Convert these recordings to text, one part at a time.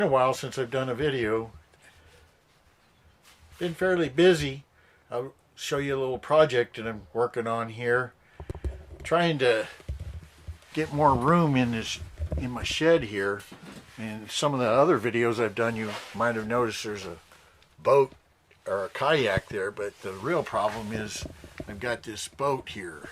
Been a while since I've done a video. Been fairly busy. I'll show you a little project that I'm working on here. Trying to get more room in my shed here. And some of the other videos I've done, you might have noticed there's a boat or a kayak there, but the real problem is I've got this boat here.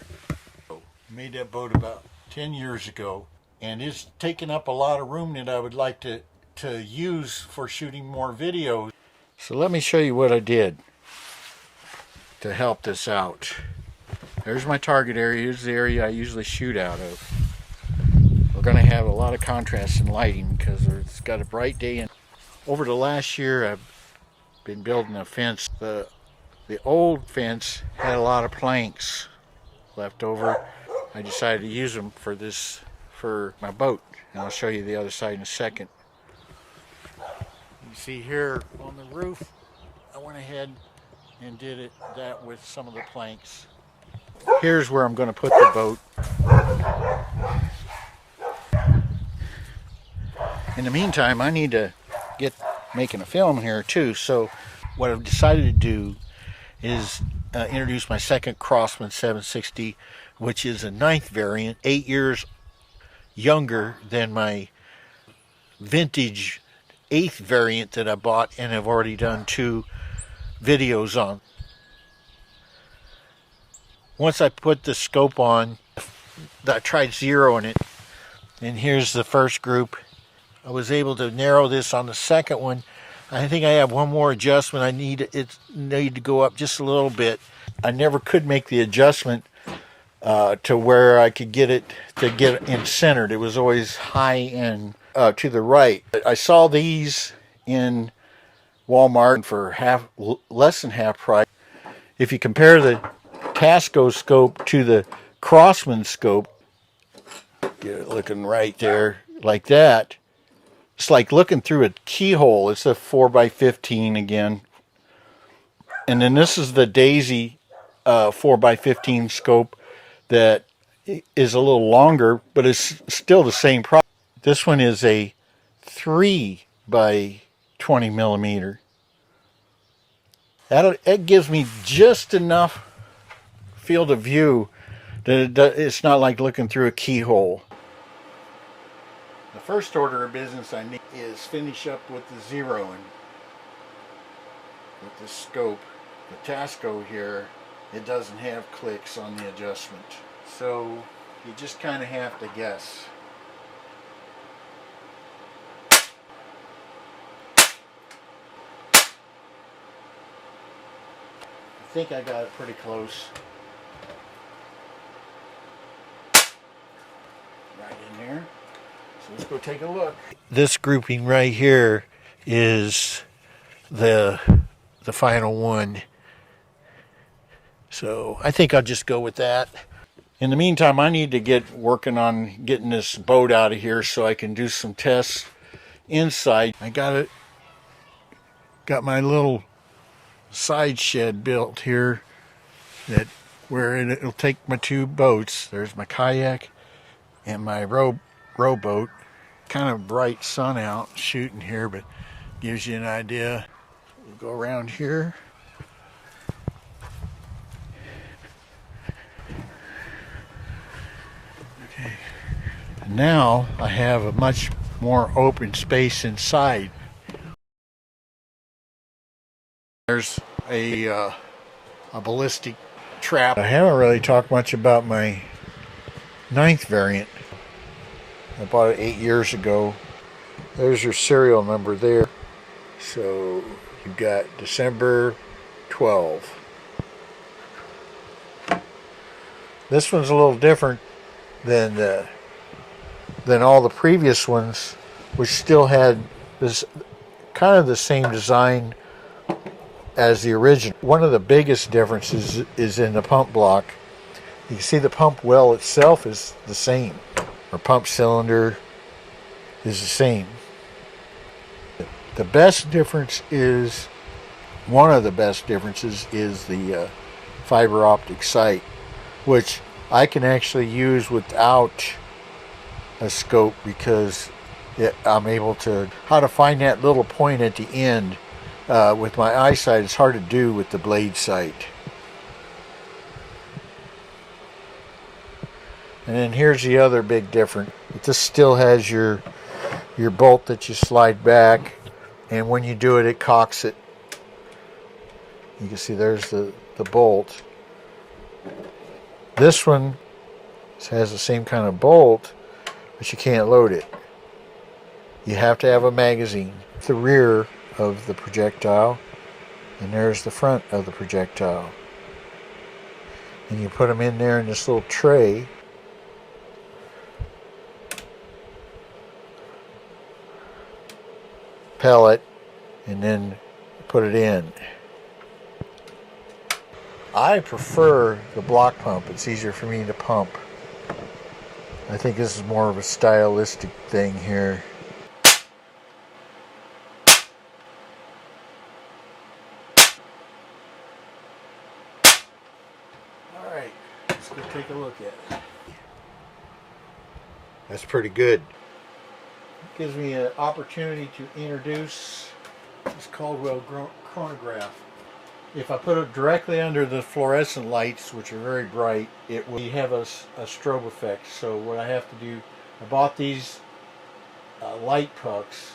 I made that boat about 10 years ago, and it's taken up a lot of room that I would like to use for shooting more videos. So let me show you what I did to help this out. There's my target area. Here's the area I usually shoot out of. We're going to have a lot of contrast in lighting because it's got a bright day. And over the last year, I've been building a fence. The old fence had a lot of planks left over. I decided to use them for my boat, and I'll show you the other side in a second. You see here on the roof, I went ahead and did that with some of the planks. Here's where I'm going to put the boat. In the meantime, I need to get making a film here too. So what I've decided to do is introduce my second Crosman 760, which is a 9th variant, 8 years younger than my vintage 8th variant that I bought and have already done 2 videos on. Once I put the scope on, I tried zeroing it, and here's the first group. I was able to narrow this on the second one. I think I have one more adjustment. I need to go up just a little bit. I never could make the adjustment to where I could get it to get in centered. It was always high and to the right. I saw these in Walmart for less than half price. If you compare the Tasco scope to the Crosman scope, get it looking right there like that. It's like looking through a keyhole. It's a 4x15 again. And then this is the Daisy 4x15 scope that is a little longer, but it's still the same product. This one is a 3x20 millimeter. That gives me just enough field of view that it's not like looking through a keyhole. The first order of business I need is finish up with the zeroing with the scope. The Tasco here, it doesn't have clicks on the adjustment, so you just kind of have to guess. I think I got it pretty close. Right in there. So let's go take a look. This grouping right here is the final one. So I think I'll just go with that. In the meantime, I need to get working on getting this boat out of here so I can do some tests inside. I got my little side shed built here where it'll take my 2 boats. There's my kayak and my rowboat. Kind of bright sun out shooting here, but gives you an idea. We'll go around here. Okay. Now I have a much more open space inside. There's a ballistic trap. I haven't really talked much about my 9th variant. I bought it 8 years ago. There's your serial number there. So you've got December 12. This one's a little different than all the previous ones, which still had this kind of the same design as the original. One of the biggest differences is in the pump block. You can see the pump well itself is the same, or pump cylinder is the same. The best difference is, one of the best differences is the fiber optic sight, which I can actually use without a scope because I'm able to, how to find that little point at the end. With my eyesight, it's hard to do with the blade sight. And then here's the other big difference. This still has your bolt that you slide back, and when you do it, it cocks it. You can see there's the bolt. This one has the same kind of bolt, but you can't load it. You have to have a magazine. The rear of the projectile, and there's the front of the projectile. And you put them in there in this little tray. Pellet, and then put it in. I prefer the block pump. It's easier for me to pump. I think this is more of a stylistic thing here. Alright, let's go take a look at it. That's pretty good. Gives me an opportunity to introduce this Caldwell Chronograph. If I put it directly under the fluorescent lights, which are very bright, it will have a strobe effect. So what I have to do, I bought these light pucks.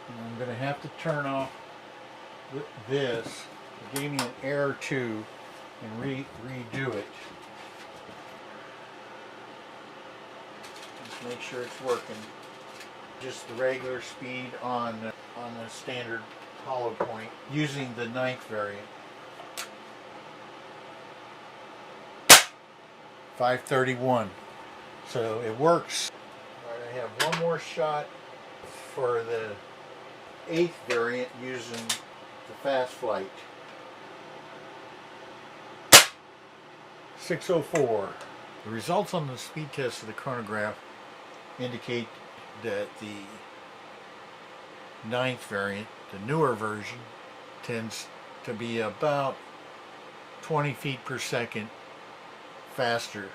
And I'm going to have to turn off this. It gave me an error too, and redo it. Make sure it's working. Just the regular speed on the standard hollow point using the 9th variant. 531. So it works. Alright, I have one more shot for the 8th variant using the fast flight. 604. The results on the speed test of the chronograph indicate that the 9th variant, the newer version, tends to be about 20 feet per second faster.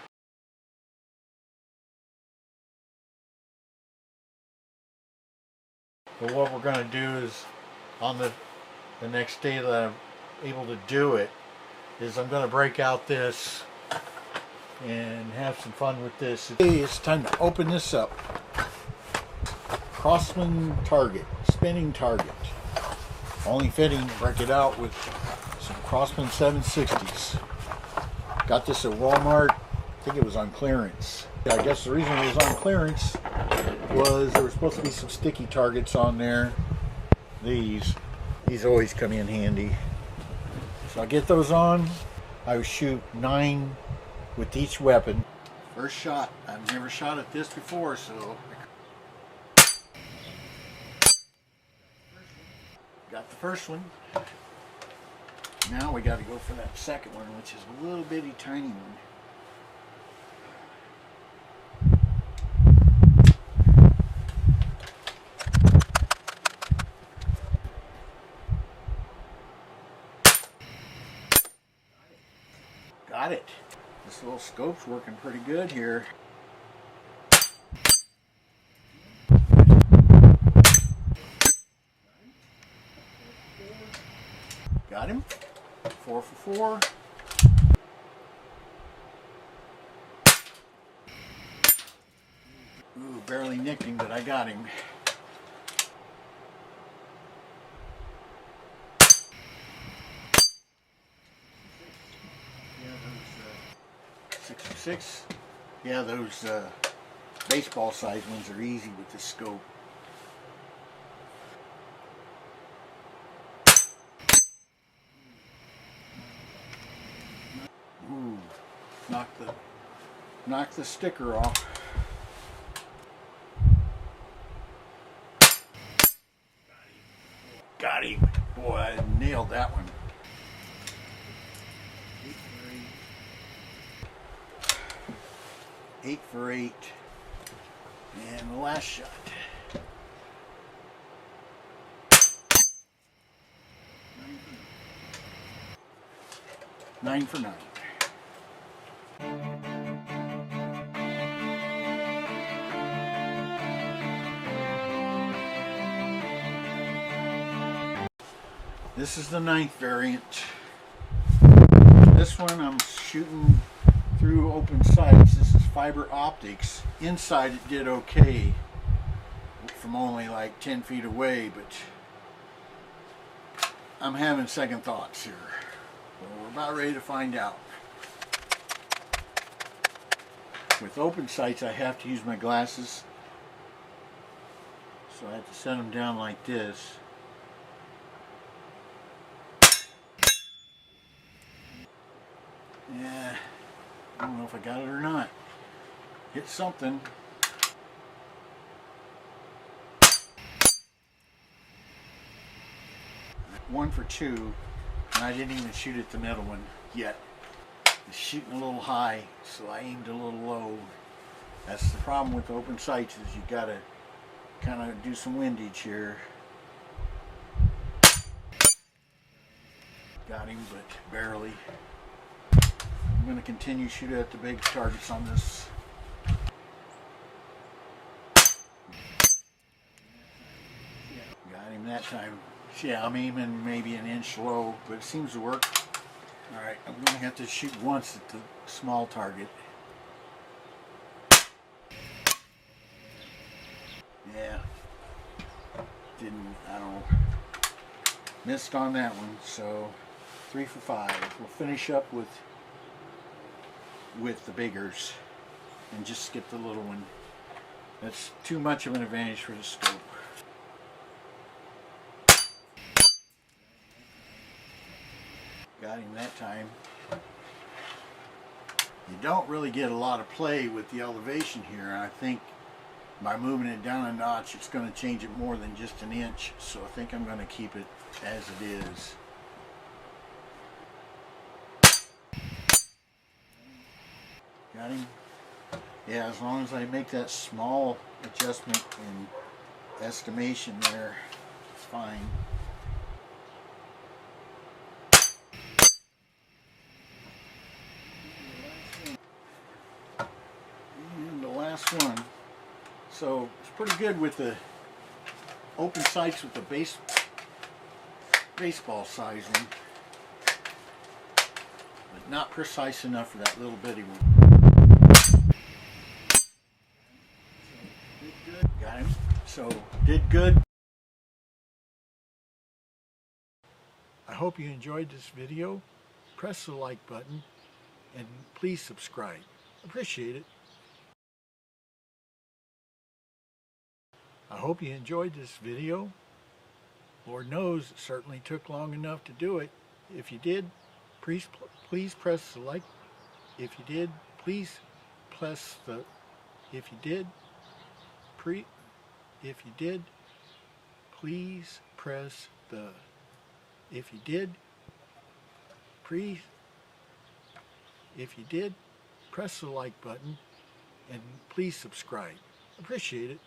But what we're going to do is, on the next day that I'm able to do it, is I'm going to break out this and have some fun with this. It's time to open this up. Crosman Spinning Target. Only fitting, break it out with some Crosman 760s. Got this at Walmart. I think it was on clearance. I guess the reason it was on clearance was there were supposed to be some sticky targets on there. These always come in handy. So I get those on. I would shoot 9 with each weapon. First shot. I've never shot at this before, so got the first one. Now we got to go for that second one, which is a little bitty tiny one. Got it. This little scope's working pretty good here. Got him. 4 for 4. Ooh, barely nicked him, but I got him. Yeah, those 66. Yeah, those baseball size ones are easy with the scope. Ooh, knock the sticker off. Got him. Boy, I nailed that one. 8 for 8. And the last shot. 9 for 9. This is the 9th variant. This one I'm shooting through open sights. This is fiber optics. Inside it did okay from only like 10 feet away, but I'm having second thoughts here. Well, we're about ready to find out. With open sights, I have to use my glasses, so I have to set them down like this. Yeah, I don't know if I got it or not. Hit something. One for two, and I didn't even shoot at the middle one yet. It's shooting a little high, so I aimed a little low. That's the problem with open sights, is you gotta kind of do some windage here. Got him, but barely. I'm going to continue shooting at the big targets on this. Got him that time. Yeah, I'm aiming maybe an inch low, but it seems to work. Alright, I'm going to have to shoot once at the small target. Yeah. I don't know. Missed on that one, so 3 for 5. We'll finish up with the biggers and just skip the little one. That's too much of an advantage for the scope. Got him that time. You don't really get a lot of play with the elevation here, and I think by moving it down a notch it's going to change it more than just an inch, so I think I'm going to keep it as it is. Got him? Yeah, as long as I make that small adjustment in estimation there, it's fine. And the last one. So it's pretty good with the open sights with the baseball sizing, but not precise enough for that little bitty one. Got him. So did good. I hope you enjoyed this video. Press the like button and please subscribe. Appreciate it. I hope you enjoyed this video. Lord knows it certainly took long enough to do it. If you did, please press the like. If you did, please press the. If you did, please press the. If you did, press the like button and please subscribe. Appreciate it.